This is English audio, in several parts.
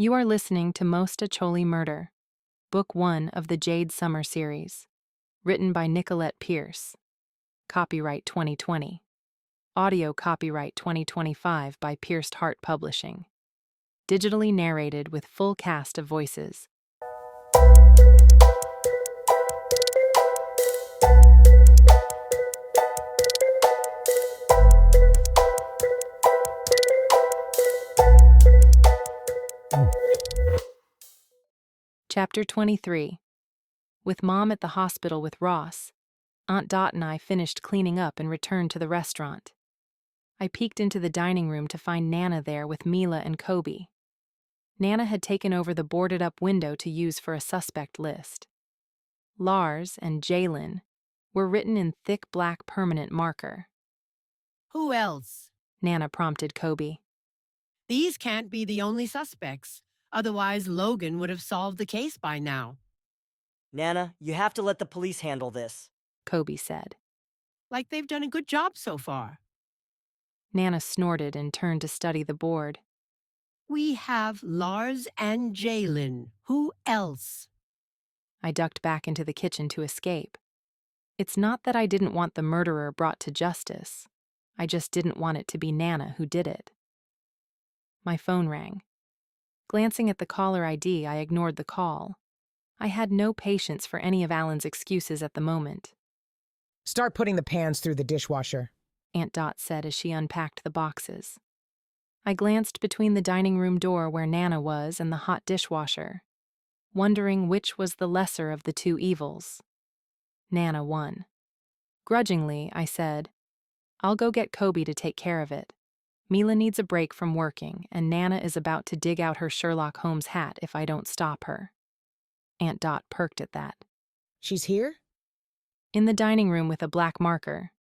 You are listening to Mostaccioli Murder, Book 1 of the Jade Sommer series, written by Nicolette Pierce. Copyright 2020. Audio copyright 2025 by Pierced Heart Publishing. Digitally narrated with full cast of voices. Chapter 23. With Mom at the hospital with Ross, Aunt Dot and I finished cleaning up and returned to the restaurant. I peeked into the dining room to find Nana there with Mila and Kobe. Nana had taken over the boarded-up window to use for a suspect list. Lars and Jalen were written in thick black permanent marker. Who else? Nana prompted Kobe. These can't be the only suspects. Otherwise, Logan would have solved the case by now. Nana, you have to let the police handle this, Kobe said. Like they've done a good job so far. Nana snorted and turned to study the board. We have Lars and Jalen. Who else? I ducked back into the kitchen to escape. It's not that I didn't want the murderer brought to justice. I just didn't want it to be Nana who did it. My phone rang. Glancing at the caller ID, I ignored the call. I had no patience for any of Alan's excuses at the moment. Start putting the pans through the dishwasher, Aunt Dot said as she unpacked the boxes. I glanced between the dining room door where Nana was and the hot dishwasher, wondering which was the lesser of the two evils. Nana won. Grudgingly, I said, I'll go get Kobe to take care of it. Mila needs a break from working, and Nana is about to dig out her Sherlock Holmes hat if I don't stop her. Aunt Dot perked at that. She's here? In the dining room with a black marker.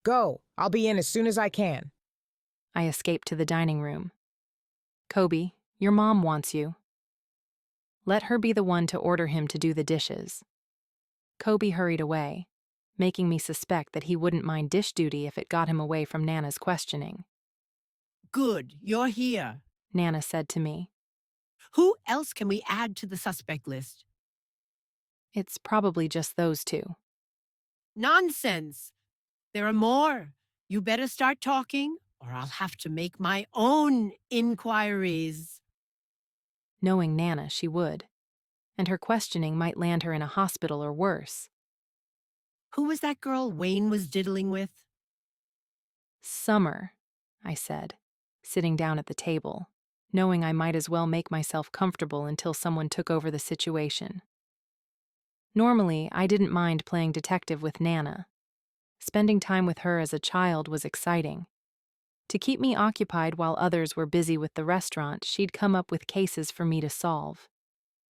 Go. I'll be in as soon as I can. I escaped to the dining room. Kobe, your mom wants you. Let her be the one to order him to do the dishes. Kobe hurried away, making me suspect that he wouldn't mind dish duty if it got him away from Nana's questioning. Good, you're here. Nana said to me. Who else can we add to the suspect list? It's probably just those two. Nonsense. There are more. You better start talking, or I'll have to make my own inquiries. Knowing Nana, she would. And her questioning might land her in a hospital or worse. Who was that girl Wayne was diddling with? Sommer, I said, sitting down at the table, knowing I might as well make myself comfortable until someone took over the situation. Normally, I didn't mind playing detective with Nana. Spending time with her as a child was exciting. To keep me occupied while others were busy with the restaurant, she'd come up with cases for me to solve.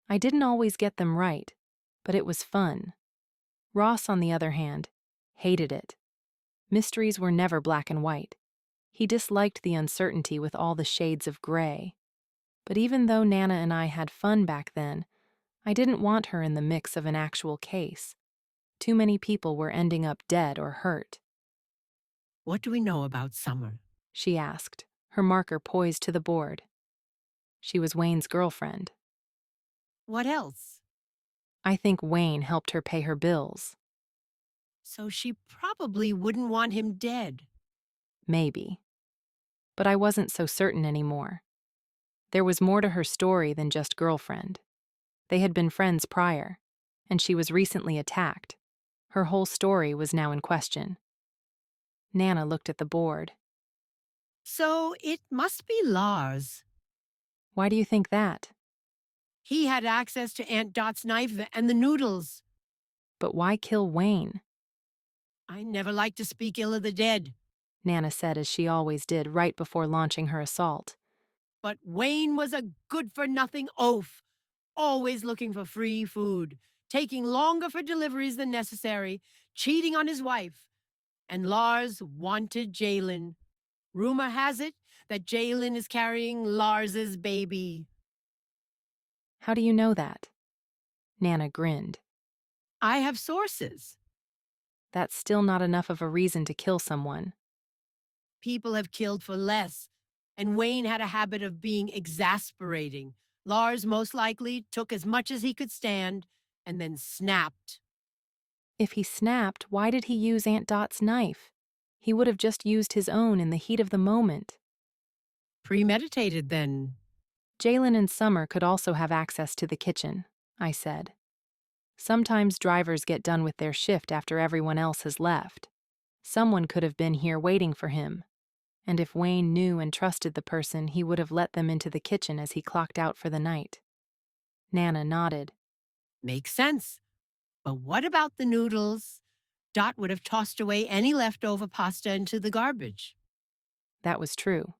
I didn't always get them right, but it was fun. Ross, on the other hand, hated it. Mysteries were never black and white. He disliked the uncertainty with all the shades of gray. But even though Nana and I had fun back then, I didn't want her in the mix of an actual case. Too many people were ending up dead or hurt. What do we know about Sommer? She asked, her marker poised to the board. She was Wayne's girlfriend. What else? I think Wayne helped her pay her bills. So she probably wouldn't want him dead. Maybe. But I wasn't so certain anymore. There was more to her story than just girlfriend. They had been friends prior, and she was recently attacked. Her whole story was now in question. Nana looked at the board. So it must be Lars. Why do you think that? He had access to Aunt Dot's knife and the noodles. But why kill Wayne? I never like to speak ill of the dead. Nana said as she always did right before launching her assault. But Wayne was a good-for-nothing oaf, always looking for free food, taking longer for deliveries than necessary, cheating on his wife. And Lars wanted Jalen. Rumor has it that Jalen is carrying Lars's baby. How do you know that? Nana grinned. I have sources. That's still not enough of a reason to kill someone. People have killed for less, and Wayne had a habit of being exasperating. Lars most likely took as much as he could stand and then snapped. If he snapped, why did he use Aunt Dot's knife? He would have just used his own in the heat of the moment. Premeditated, then. Jalen and Sommer could also have access to the kitchen, I said. Sometimes drivers get done with their shift after everyone else has left. Someone could have been here waiting for him. And if Wayne knew and trusted the person, he would have let them into the kitchen as he clocked out for the night. Nana nodded. Makes sense. But what about the noodles? Dot would have tossed away any leftover pasta into the garbage. That was true.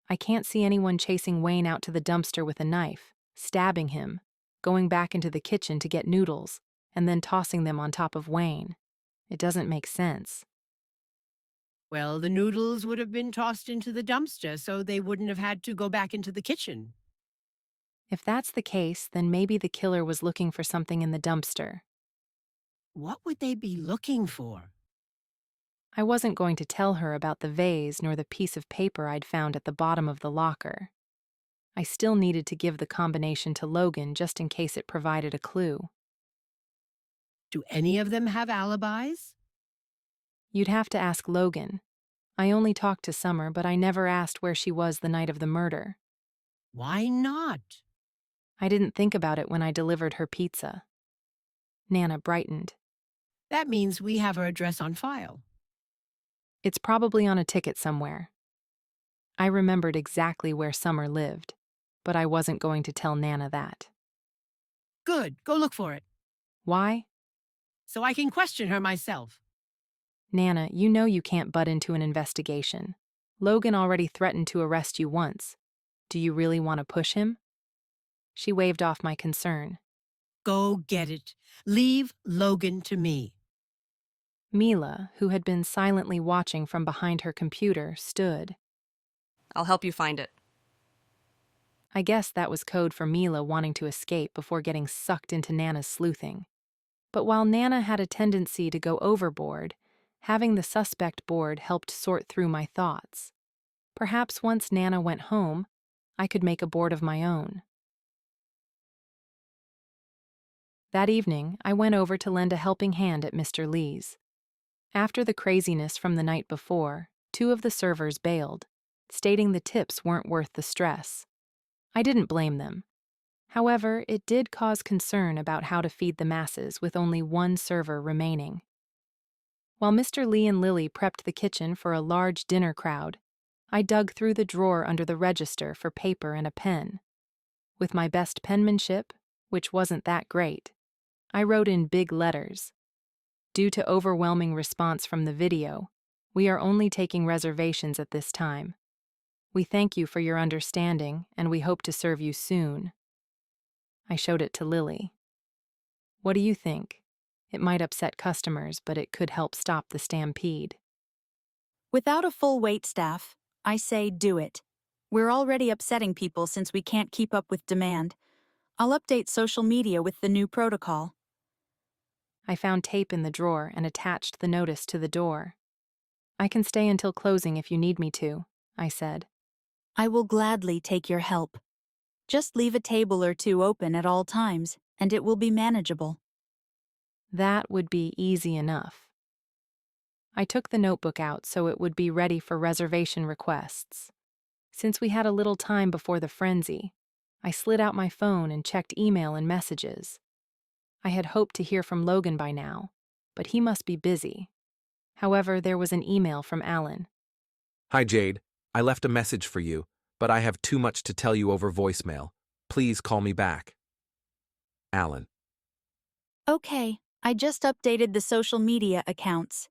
I can't see anyone chasing Wayne out to the dumpster with a knife, stabbing him, going back into the kitchen to get noodles, and then tossing them on top of Wayne. It doesn't make sense. Well, the noodles would have been tossed into the dumpster, so they wouldn't have had to go back into the kitchen. If that's the case, then maybe the killer was looking for something in the dumpster. What would they be looking for? I wasn't going to tell her about the vase nor the piece of paper I'd found at the bottom of the locker. I still needed to give the combination to Logan just in case it provided a clue. Do any of them have alibis? You'd have to ask Logan. I only talked to Sommer, but I never asked where she was the night of the murder. Why not? I didn't think about it when I delivered her pizza. Nana brightened. That means we have her address on file. It's probably on a ticket somewhere. I remembered exactly where Sommer lived, but I wasn't going to tell Nana that. Good, go look for it, Why? so I can question her myself. Nana, you know you can't butt into an investigation. Logan already threatened to arrest you once. Do you really want to push him? She waved off my concern. Go get it. Leave Logan to me. Mila, who had been silently watching from behind her computer, stood. I'll help you find it. I guess that was code for Mila wanting to escape before getting sucked into Nana's sleuthing. But while Nana had a tendency to go overboard, having the suspect board helped sort through my thoughts. Perhaps once Nana went home, I could make a board of my own. That evening, I went over to lend a helping hand at Mr. Lee's. After the craziness from the night before, 2 of the servers bailed, stating the tips weren't worth the stress. I didn't blame them. However, it did cause concern about how to feed the masses with only 1 server remaining. While Mr. Lee and Lily prepped the kitchen for a large dinner crowd, I dug through the drawer under the register for paper and a pen. With my best penmanship, which wasn't that great, I wrote in big letters. Due to overwhelming response from the video, we are only taking reservations at this time. We thank you for your understanding, and we hope to serve you soon. I showed it to Lily. What do you think? It might upset customers, but it could help stop the stampede. Without a full wait staff, I say do it. We're already upsetting people since we can't keep up with demand. I'll update social media with the new protocol. I found tape in the drawer and attached the notice to the door. I can stay until closing if you need me to, I said. I will gladly take your help. Just leave a table or 2 open at all times, and it will be manageable. That would be easy enough. I took the notebook out so it would be ready for reservation requests. Since we had a little time before the frenzy, I slid out my phone and checked email and messages. I had hoped to hear from Logan by now, but he must be busy. However, there was an email from Alan. Hi, Jade. I left a message for you, but I have too much to tell you over voicemail. Please call me back. Alan. Okay, I just updated the social media accounts.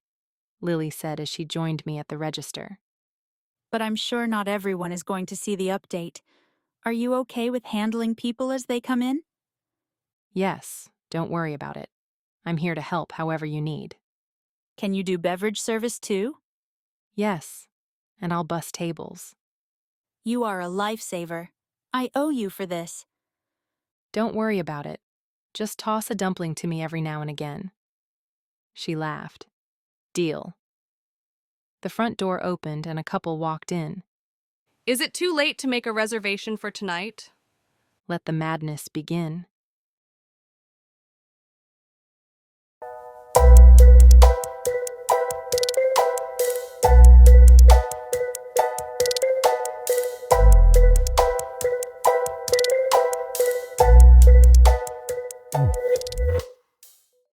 Lily said as she joined me at the register. But I'm sure not everyone is going to see the update. Are you okay with handling people as they come in? Yes, don't worry about it. I'm here to help however you need. Can you do beverage service too? Yes, and I'll bus tables. You are a lifesaver. I owe you for this. Don't worry about it. Just toss a dumpling to me every now and again. She laughed. Deal. The front door opened and a couple walked in. Is it too late to make a reservation for tonight? Let the madness begin.